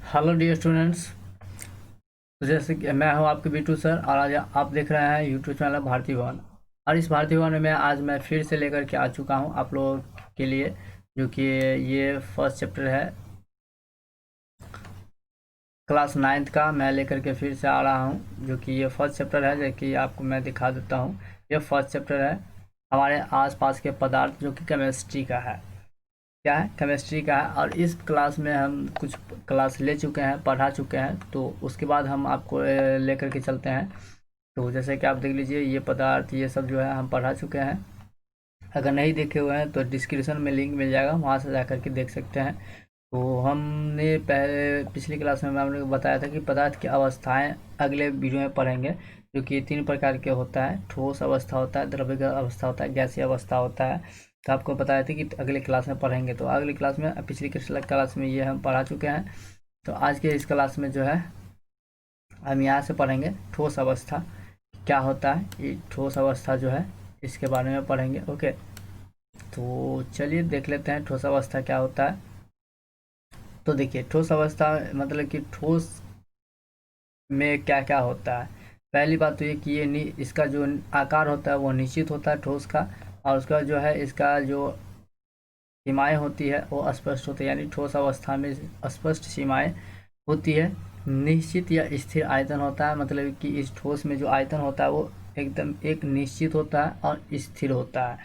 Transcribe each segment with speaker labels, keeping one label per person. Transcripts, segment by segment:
Speaker 1: Hello dear students. तो जैसे कि मैं हूं आपके बीटू सर और आज आप देख रहे हैं यूट्यूब चैनल भारती भवन। और इस भारती भवन में आज मैं फिर से लेकर के आ चुका हूं आप लोगों के लिए, जो कि ये फर्स्ट चैप्टर है क्लास 9th का। मैं लेकर के फिर से आ रहा हूं, जो कि ये फर्स्ट चैप्टर है, जो कि आपको मैं दिखा देता हूं। ये फर्स्ट चैप्टर है हमारे आसपास के पदार्थ, जो कि केमिस्ट्री का है। क्या है? केमिस्ट्री का है। और इस क्लास में हम कुछ क्लास ले चुके हैं, पढ़ा चुके हैं, तो उसके बाद हम आपको लेकर के चलते हैं। तो जैसे कि आप देख लीजिए, ये पदार्थ ये सब जो है हम पढ़ा चुके हैं। अगर नहीं देखे हुए हैं तो डिस्क्रिप्शन में लिंक मिल जाएगा, वहाँ से जा करके देख सकते हैं। तो हमने पहले पिछली क्लास में हमने बताया था कि पदार्थ की अवस्थाएं अगले वीडियो में पढ़ेंगे, जो कि 3 प्रकार के होता है। ठोस अवस्था होता है, द्रव्य अवस्था होता है, गैसीय अवस्था होता है। तो आपको बताया था कि अगले क्लास में पढ़ेंगे। तो अगली क्लास में, पिछली क्लास में ये हम पढ़ा चुके हैं। तो आज के इस क्लास में जो है हम यहाँ से पढ़ेंगे ठोस अवस्था क्या होता है। ये ठोस अवस्था जो है इसके बारे में पढ़ेंगे। ओके, तो चलिए देख लेते हैं ठोस अवस्था क्या होता है। तो देखिए, ठोस अवस्था मतलब कि ठोस में क्या क्या होता है। पहली बात तो ये कि इसका जो आकार होता है वो निश्चित होता है ठोस का। और उसका जो है इसका जो सीमाएं होती है वो स्पष्ट होती है, यानी ठोस अवस्था में स्पष्ट सीमाएं होती है। निश्चित या स्थिर आयतन होता है, मतलब कि इस ठोस में जो आयतन होता है वो एकदम एक निश्चित होता है और स्थिर होता है।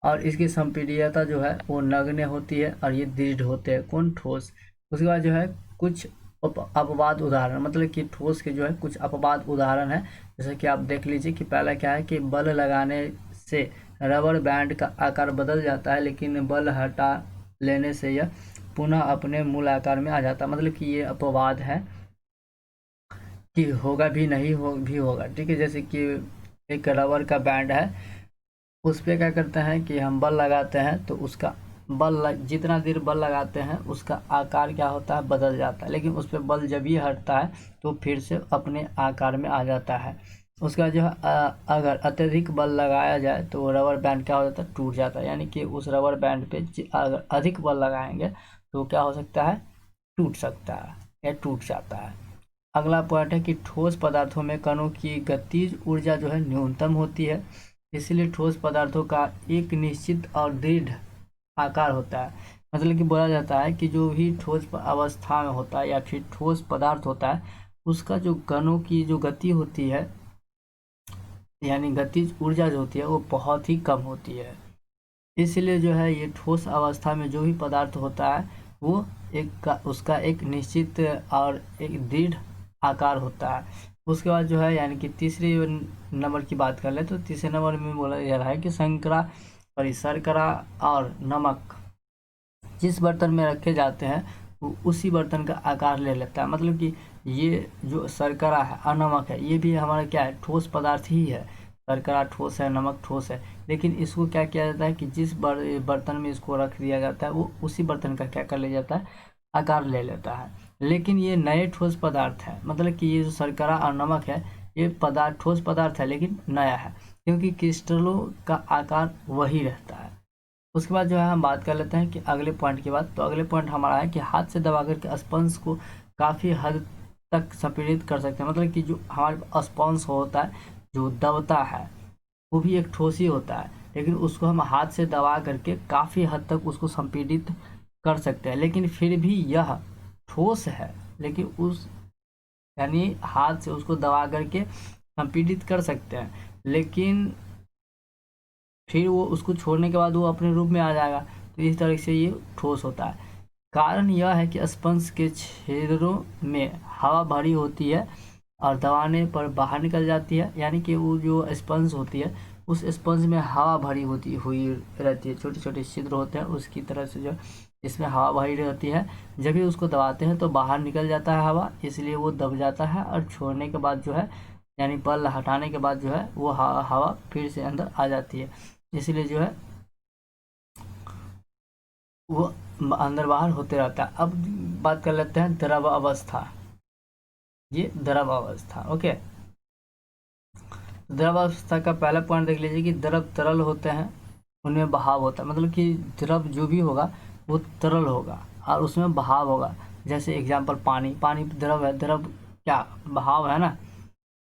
Speaker 1: और इसकी संपीड्यता जो है वो नगण्य होती है और ये दृढ़ होते हैं कौन? ठोस। उसके बाद जो है कुछ अपवाद उदाहरण, मतलब कि ठोस के जो है कुछ अपवाद उदाहरण है। जैसे कि आप देख लीजिए कि पहला क्या है कि बल लगाने से रबर बैंड का आकार बदल जाता है, लेकिन बल हटा लेने से यह पुनः अपने मूल आकार में आ जाता है। मतलब कि ये अपवाद है कि होगा भी, नहीं हो भी होगा। ठीक है, जैसे कि एक रबर का बैंड है, उस पे क्या करते हैं कि हम बल लगाते हैं तो उसका जितना देर बल लगाते हैं उसका आकार क्या होता है? बदल जाता है। लेकिन उस पे बल जब ही हटता है तो फिर से अपने आकार में आ जाता है। उसका जो है अगर अत्यधिक बल लगाया जाए तो रबर बैंड क्या हो जाता है? टूट जाता है। यानी कि उस रबर बैंड पे अगर अधिक बल लगाएंगे तो क्या हो सकता है? टूट सकता है या टूट जाता है। अगला पॉइंट है कि ठोस पदार्थों में कणों की गतिज ऊर्जा जो है न्यूनतम होती है। इसलिए ठोस पदार्थों का एक निश्चित और दृढ़ आकार होता है। मतलब कि बोला जाता है कि जो भी ठोस अवस्था में होता है या फिर ठोस पदार्थ होता है, उसका जो कणों की जो गति होती है, यानी गतिज ऊर्जा जो होती है वो बहुत ही कम होती है। इसलिए जो है ये ठोस अवस्था में जो भी पदार्थ होता है वो उसका एक निश्चित और एक दृढ़ आकार होता है। उसके बाद जो है यानी कि तीसरे नंबर की बात कर ले तो तीसरे नंबर में बोला जा रहा है कि शर्करा और नमक जिस बर्तन में रखे जाते हैं वो उसी बर्तन का आकार ले लेता है। मतलब कि ये जो शर्करा है और नमक है, ये भी हमारा क्या है? ठोस पदार्थ ही है। शर्करा ठोस है, नमक ठोस है, लेकिन इसको क्या किया जाता है कि जिस बर्तन में इसको रख दिया जाता है वो उसी बर्तन का क्या कर ले जाता है? आकार ले लेता है। लेकिन ये नए ठोस पदार्थ है, मतलब कि ये जो शर्करा और नमक है ये पदार्थ ठोस पदार्थ है लेकिन नया है, क्योंकि क्रिस्टलों का आकार वही रहता है। उसके बाद जो है हम बात कर लेते हैं कि अगले पॉइंट की बात। तो अगले पॉइंट हमारा है कि हाथ से दबा करके स्पंज को काफ़ी हद तक संपीड़ित कर सकते हैं। मतलब कि जो हमारे स्पंज होता है जो दबता है वो भी एक ठोस ही होता है, लेकिन उसको हम हाथ से दबा करके काफ़ी हद तक उसको संपीड़ित कर सकते हैं। लेकिन फिर भी यह ठोस है, लेकिन उस यानी हाथ से उसको दबा करके संपीड़ित कर सकते हैं, लेकिन फिर वो उसको छोड़ने के बाद वो अपने रूप में आ जाएगा। तो इस तरह से ये ठोस होता है। कारण यह है कि स्पंज के छेदों में हवा भरी होती है और दबाने पर बाहर निकल जाती है। यानी कि वो जो स्पंज होती है उस स्पंज में हवा भरी होती हुई रहती है, छोटे छोटे छिद्र होते हैं उसकी तरह से जो इसमें हवा भरी रहती है। जब भी उसको दबाते हैं तो बाहर निकल जाता है हवा, इसलिए वो दब जाता है और छोड़ने के बाद जो है यानी बल हटाने के बाद जो है वो हवा फिर से अंदर आ जाती है। इसलिए जो है वो अंदर बाहर होते रहता है। अब बात कर लेते हैं द्रव अवस्था। ये द्रव अवस्था। ओके, द्रव अवस्था का पहला पॉइंट देख लीजिए कि द्रव तरल होते हैं, उनमें बहाव होता है। मतलब कि द्रव जो भी होगा वो तरल होगा और उसमें बहाव होगा। जैसे एग्जाम्पल पानी, पानी द्रव है, द्रव क्या बहाव है ना,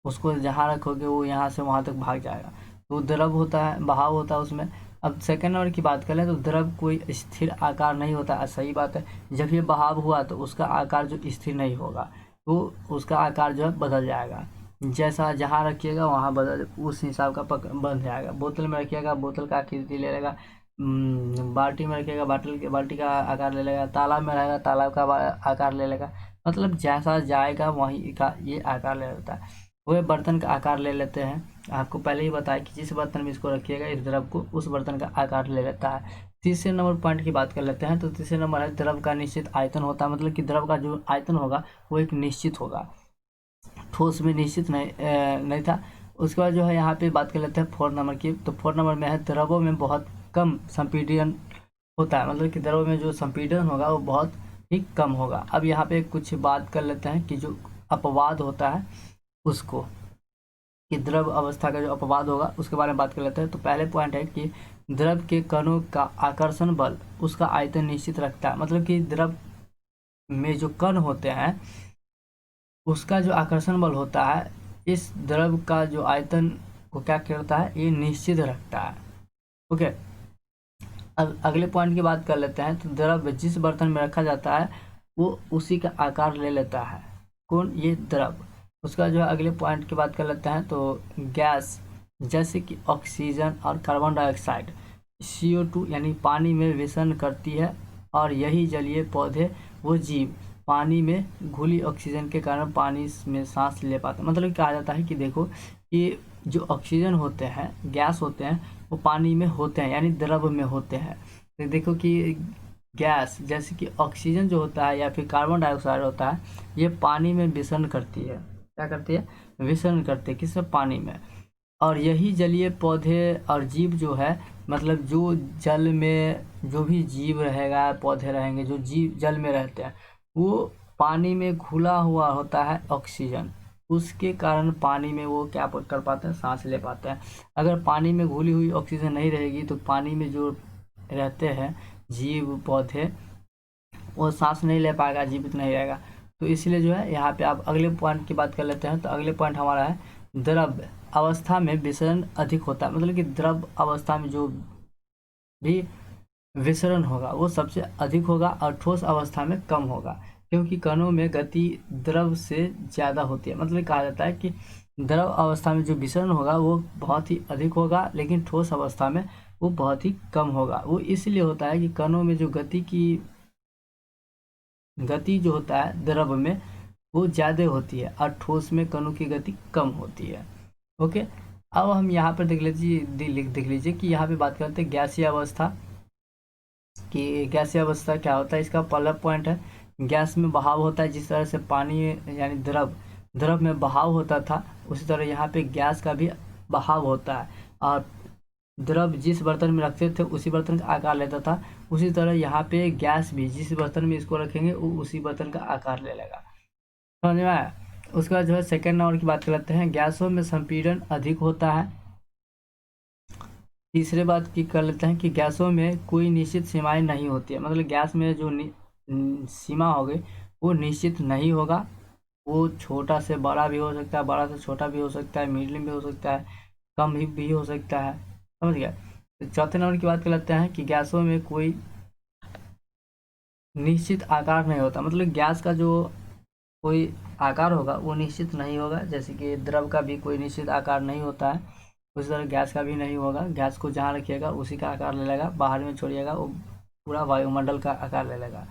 Speaker 1: उसको जहाँ रखोगे वो यहाँ से वहाँ तक भाग जाएगा, तो द्रव होता है, बहाव होता है उसमें। अब सेकेंड नंबर की बात करें तो द्रव कोई स्थिर आकार नहीं होता है, सही बात है। जब ये बहाव हुआ तो उसका आकार जो स्थिर नहीं होगा, तो उसका आकार जो है बदल जाएगा, जैसा जहाँ रखिएगा वहाँ बदल उस हिसाब का बन जाएगा। बोतल में रखिएगा बोतल का आकृति ले लेगा, बाल्टी में रखिएगा बाल्टी का आकार ले लेगा, तालाब में रहेगा तालाब का आकार ले लेगा, मतलब जैसा जाएगा वहीं का ये आकार ले लेता है। वह बर्तन का आकार ले लेते हैं, आपको पहले ही बताया कि जिस बर्तन में इसको रखिएगा इस द्रव को, उस बर्तन का आकार ले लेता है। तीसरे नंबर पॉइंट की बात कर लेते हैं, तो तीसरे नंबर है द्रव का निश्चित आयतन होता है, मतलब कि द्रव का जो आयतन होगा वो एक निश्चित होगा, ठोस में निश्चित नहीं था। उसके बाद जो है यहाँ पे बात कर लेते हैं 4 नंबर की, तो 4 नंबर में है द्रवों में बहुत कम संपीड़न होता है, मतलब कि द्रव में जो संपीड़न होगा वो बहुत ही कम होगा। अब यहाँ पे कुछ बात कर लेते हैं कि जो अपवाद होता है उसको, कि द्रव अवस्था का जो अपवाद होगा उसके बारे में बात कर लेते हैं। तो पहले पॉइंट है कि द्रव के कणों का आकर्षण बल उसका आयतन निश्चित रखता है, मतलब कि द्रव में जो कण होते हैं उसका जो आकर्षण बल होता है इस द्रव का जो आयतन को क्या करता है, ये निश्चित रखता है। ओके, अब अगले पॉइंट की बात कर लेते हैं, तो द्रव जिस बर्तन में रखा जाता है वो उसी का आकार ले लेता है, कौन, ये द्रव। उसका जो है अगले पॉइंट की बात कर लेते हैं, तो गैस जैसे कि ऑक्सीजन और कार्बन डाइऑक्साइड CO2 यानी पानी में विसरण करती है, और यही जलीय पौधे वो जीव पानी में घुली ऑक्सीजन के कारण पानी में सांस ले पाते हैं। मतलब कहा जाता है कि देखो ये जो ऑक्सीजन होते हैं, गैस होते हैं, वो पानी में होते हैं यानी द्रव में होते हैं। तो देखो कि गैस जैसे कि ऑक्सीजन जो होता है या फिर कार्बन डाइऑक्साइड होता है, ये पानी में विसरण करती है, क्या करती है, विसरण करती है, किसमें, पानी में। और यही जलीय पौधे और जीव जो है, मतलब जो जल में जो भी जीव रहेगा, पौधे रहेंगे, जो जीव जल में रहते हैं वो पानी में घुला हुआ होता है ऑक्सीजन, उसके कारण पानी में वो क्या कर पाते हैं, सांस ले पाते हैं। अगर पानी में घुली हुई ऑक्सीजन नहीं रहेगी तो पानी में जो रहते हैं जीव पौधे वो सांस नहीं ले पाएगा, जीवित नहीं रहेगा। तो इसलिए जो है यहाँ पे आप अगले पॉइंट की बात कर लेते हैं, तो अगले पॉइंट हमारा है द्रव अवस्था में विसरण अधिक होता है, मतलब कि द्रव अवस्था में जो भी विसरण होगा वो सबसे अधिक होगा और ठोस अवस्था में कम होगा, क्योंकि कणों में गति द्रव से ज़्यादा होती है। मतलब कहा जाता है कि द्रव अवस्था में जो विसरण होगा वो बहुत ही अधिक होगा, लेकिन ठोस अवस्था में वो बहुत ही कम होगा। वो इसलिए होता है कि कणों में जो गति जो होता है द्रव में वो ज़्यादा होती है और ठोस में कणों की गति कम होती है। ओके, अब हम यहाँ पर देख लीजिए कि यहाँ पे बात करते हैं गैसीय अवस्था, कि गैसीय अवस्था क्या होता है। इसका पहला पॉइंट है गैस में बहाव होता है, जिस तरह से पानी यानी द्रव में बहाव होता था, उसी तरह यहाँ पे गैस का भी बहाव होता है, और द्रव जिस बर्तन में रखते थे उसी बर्तन का आकार लेता था, उसी तरह यहाँ पे गैस भी जिस बर्तन में इसको रखेंगे वो उसी बर्तन का आकार ले लेगा। समझ में आया। उसके बाद जो है सेकेंड नंबर की बात कर लेते हैं, गैसों में संपीड़न अधिक होता है। तीसरे बात की कर लेते हैं कि गैसों में कोई निश्चित सीमाएं नहीं होती है, मतलब गैस में जो सीमा होगी वो निश्चित नहीं होगा, वो छोटा से बड़ा भी हो सकता है, बड़ा से छोटा भी हो सकता है, मीडियम भी हो सकता है, कम भी हो सकता है। समझ गया। तो चौथे नंबर की बात कर लेते हैं कि गैसों में कोई निश्चित आकार नहीं होता, मतलब गैस का जो कोई आकार होगा वो निश्चित नहीं होगा, जैसे कि द्रव का भी कोई निश्चित आकार नहीं होता है, उसी तरह गैस का भी नहीं होगा। गैस को जहाँ रखिएगा उसी का आकार ले लेगा, बाहर में छोड़िएगा वो पूरा वायुमंडल का आकार ले लेगा।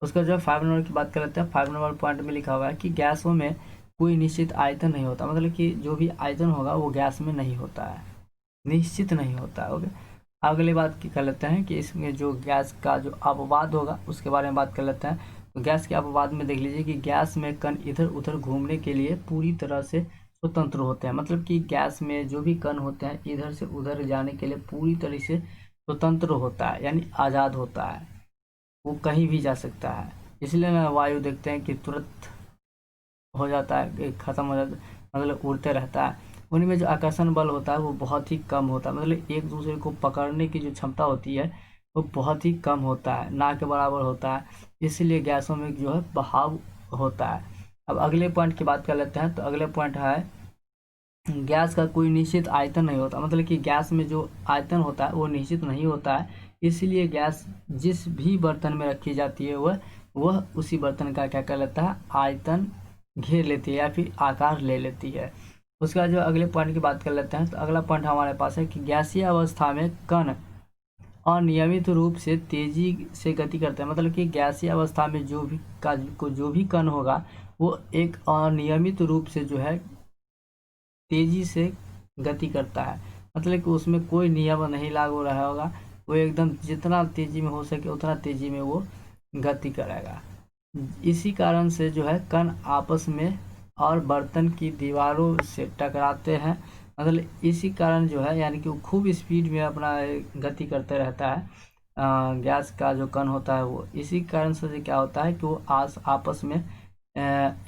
Speaker 1: उसका जो 5 नंबर की बात कर लेते हैं, 5 नंबर पॉइंट में लिखा हुआ है कि गैसों में कोई निश्चित आयतन नहीं होता, मतलब कि जो भी आयतन होगा वो गैस में नहीं होता है, निश्चित नहीं होता है। ओके, अगली बात की कर लेते हैं कि इसमें जो गैस का जो अपवाद होगा उसके बारे में बात कर लेते हैं। तो गैस के अपवाद में देख लीजिए कि गैस में कण इधर उधर घूमने के लिए पूरी तरह से स्वतंत्र होते हैं, मतलब कि गैस में जो भी कण होते हैं इधर से उधर जाने के लिए पूरी तरह से स्वतंत्र होता है, यानी आज़ाद होता है, वो कहीं भी जा सकता है। इसलिए ना वायु देखते हैं कि तुरंत हो जाता है, ख़त्म हो जाता है, मतलब उड़ते रहता है। उनमें जो आकर्षण बल होता है वो बहुत ही कम होता है, मतलब एक दूसरे को पकड़ने की जो क्षमता होती है वो बहुत ही कम होता है, ना के बराबर होता है। इसीलिए गैसों में जो है बहाव होता है। अब अगले पॉइंट की बात कर लेते हैं। तो अगले पॉइंट है गैस का कोई निश्चित आयतन नहीं होता, मतलब कि गैस में जो आयतन होता है वो निश्चित नहीं होता है। इसलिए गैस जिस भी बर्तन में रखी जाती है वह उसी बर्तन का क्या कर लेता है, आयतन घेर लेती है या फिर आकार ले लेती है। उसके बाद जो अगले पॉइंट की बात कर लेते हैं। तो अगला पॉइंट हमारे पास है कि गैसीय अवस्था में कण अनियमित रूप से तेजी से गति करते हैं, मतलब कि गैसीय अवस्था में जो भी कण होगा वो एक अनियमित रूप से जो है तेजी से गति करता है। मतलब कि उसमें कोई नियम नहीं लागू रहा होगा, वो एकदम जितना तेजी में हो सके उतना तेजी में वो गति करेगा। इसी कारण से जो है कण आपस में और बर्तन की दीवारों से टकराते हैं। मतलब इसी कारण जो है यानी कि वो खूब स्पीड में अपना गति करते रहता है। गैस का जो कण होता है वो इसी कारण से क्या होता है कि वो आपस में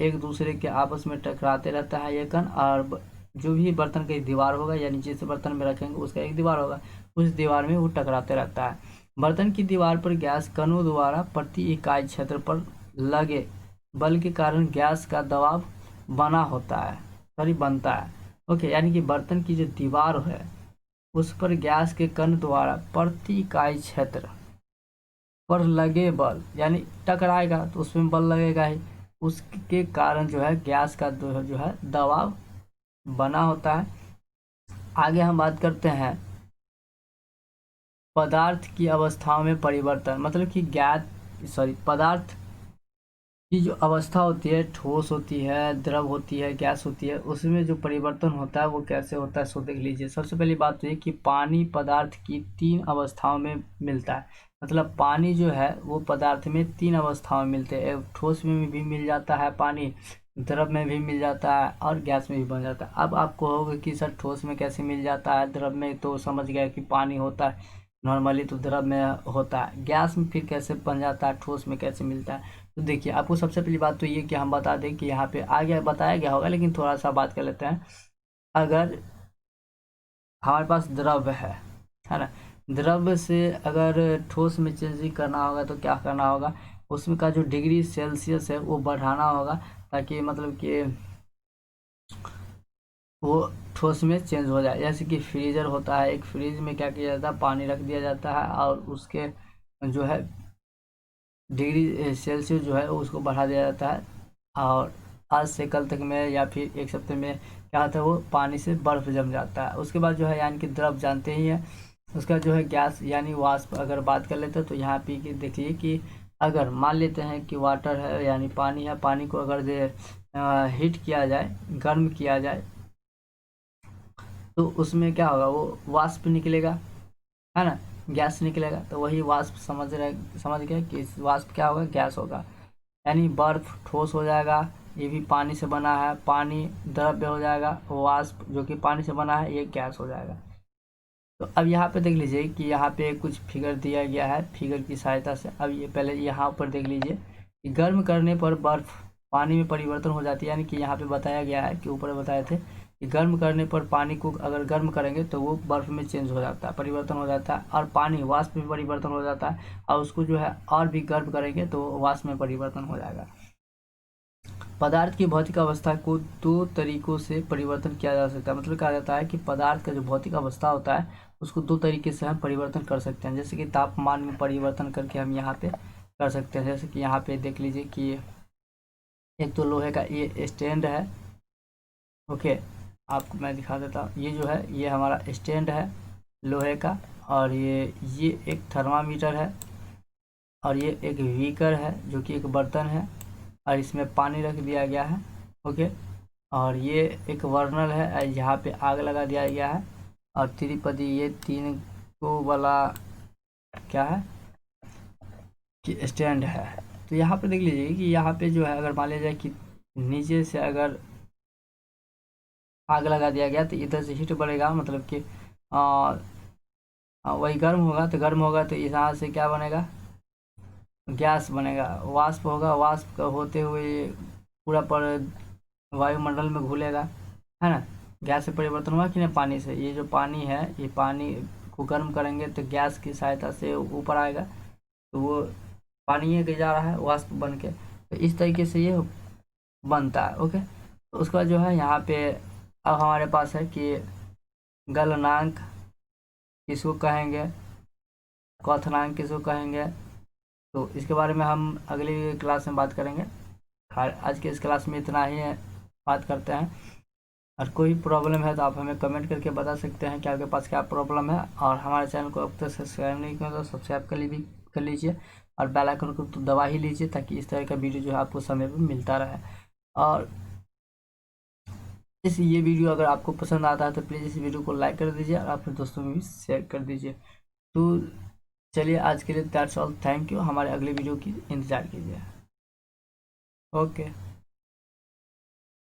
Speaker 1: एक दूसरे के आपस में टकराते रहता है ये कण। और जो भी बर्तन का दीवार होगा यानी जिस बर्तन में रखेंगे उसका एक दीवार होगा, उस दीवार में वो टकराते रहता है। बर्तन की दीवार पर गैस कणों द्वारा प्रति इकाई क्षेत्र पर लगे बल के कारण गैस का दबाव बना होता है, सॉरी बनता है। ओके, यानी कि बर्तन की जो दीवार है उस पर गैस के कण द्वारा प्रति इकाई क्षेत्र पर लगे बल, यानी टकराएगा तो उसमें बल लगेगा ही, उसके कारण जो है गैस का जो है दबाव बना होता है। आगे हम बात करते हैं पदार्थ की अवस्थाओं में परिवर्तन, मतलब कि पदार्थ की जो अवस्था होती है, ठोस होती है, द्रव होती है, गैस होती है, उसमें जो परिवर्तन होता है वो कैसे होता है सो देख लीजिए। सबसे पहली बात तो ये कि पानी पदार्थ की 3 अवस्थाओं में मिलता है। मतलब पानी जो है वो पदार्थ में 3 अवस्थाओं में मिलते हैं। ठोस में भी मिल जाता है पानी, द्रव में भी मिल जाता है और गैस में भी बन जाता है। अब आपको होगा कि सर ठोस में कैसे मिल जाता है, द्रव में तो समझ गया कि पानी होता है नॉर्मली, तो द्रव में होता है, गैस में फिर कैसे बन जाता है, ठोस में कैसे मिलता है। तो देखिए आपको सबसे पहली बात तो ये कि हम बता दें कि यहाँ पे आगे बताया गया होगा लेकिन थोड़ा सा बात कर लेते हैं। अगर हमारे पास द्रव है ना, द्रव से अगर ठोस में चेंजिंग करना होगा तो क्या करना होगा, उसमें का जो डिग्री सेल्सियस है वो बढ़ाना होगा, ताकि मतलब कि वो ठोस में चेंज हो जाए। जैसे कि फ्रीजर होता है, एक फ्रिज में क्या किया जाता है, पानी रख दिया जाता है और उसके जो है डिग्री सेल्सियस जो है उसको बढ़ा दिया जाता है। और आज से कल तक में या फिर एक हफ्ते में क्या होता है, वो पानी से बर्फ जम जाता है। उसके बाद जो है यानी कि द्रव जानते ही है। उसका जो है गैस यानी वाष्प अगर बात कर लेते हैं तो यहाँ पे देखिए कि अगर मान लेते हैं कि वाटर है यानी पानी है, पानी को अगर हीट किया जाए, गर्म किया जाए, तो उसमें क्या होगा, वो वाष्प निकलेगा, है ना, गैस निकलेगा। तो वही वाष्प समझ गए कि वाष्प क्या होगा, गैस होगा। यानी बर्फ ठोस हो जाएगा, ये भी पानी से बना है, पानी द्रव्य हो जाएगा, वाष्प जो कि पानी से बना है ये गैस हो जाएगा। तो अब यहाँ पे देख लीजिए कि यहाँ पे कुछ फिगर दिया गया है, फिगर की सहायता से। अब ये पहले यहाँ पर देख लीजिए कि गर्म करने पर बर्फ पानी में परिवर्तन हो जाती है। यानी कि यहाँ पे बताया गया है कि ऊपर बताए थे कि गर्म करने पर पानी को अगर गर्म करेंगे तो वो बर्फ में चेंज हो जाता है, परिवर्तन हो जाता है, और पानी वाष्प में परिवर्तन हो जाता है, और उसको जो है और भी गर्म करेंगे तो वाष्प में परिवर्तन हो जाएगा। पदार्थ की भौतिक अवस्था को 2 तरीकों से परिवर्तन किया जा सकता है। मतलब कहा जाता है कि पदार्थ का जो भौतिक अवस्था होता है उसको 2 तरीके से हम परिवर्तन कर सकते हैं। जैसे कि तापमान में परिवर्तन करके हम यहाँ पे कर सकते हैं। जैसे कि यहाँ पे देख लीजिए कि एक तो लोहे का ये स्टैंड है। ओके, आपको मैं दिखा देता हूँ। ये जो है ये हमारा स्टैंड है लोहे का, और ये एक थर्मामीटर है, और ये एक बीकर है जो कि एक बर्तन है, और इसमें पानी रख दिया गया है। ओके, और ये एक वर्नल है, यहाँ पे आग लगा दिया गया है, और त्रिपदी ये 3 को वाला क्या है कि स्टैंड है। तो यहाँ पे देख लीजिए कि यहाँ पे जो है अगर मान लिया जाए कि नीचे से अगर आग लगा दिया गया तो इधर से हीट बढ़ेगा, मतलब कि वही गर्म होगा, तो गर्म होगा तो यहाँ से क्या बनेगा, गैस बनेगा, वाष्प होगा, वाष्प का होते हुए ये पूरा पर वायुमंडल में घुलेगा, है ना। गैस से परिवर्तन हुआ कि नहीं, पानी से। ये जो पानी है ये पानी को गर्म करेंगे तो गैस की सहायता से ऊपर आएगा, तो वो पानी के जा रहा है वाष्प बन के, तो इस तरीके से ये बनता है। ओके, तो उसके बाद जो है यहाँ पे अब हमारे पास है कि गलनांक किसको कहेंगे, क्वथनांक किसको कहेंगे, तो इसके बारे में हम अगली क्लास में बात करेंगे। आज के इस क्लास में इतना ही है, बात करते हैं। और कोई प्रॉब्लम है तो आप हमें कमेंट करके बता सकते हैं कि आपके पास क्या प्रॉब्लम है। और हमारे चैनल को अब तक सब्सक्राइब नहीं किया तो सब्सक्राइब कर लीजिए और बेल आइकन को तो दबा ही लीजिए, ताकि इस तरह का वीडियो जो है आपको समय पर मिलता रहे। और ये वीडियो अगर आपको पसंद आता है तो प्लीज़ इस वीडियो को लाइक कर दीजिए और अपने दोस्तों में भी शेयर कर दीजिए। तो चलिए आज के लिए दैट्स ऑल, थैंक यू। हमारे अगले वीडियो की इंतज़ार कीजिए। ओके।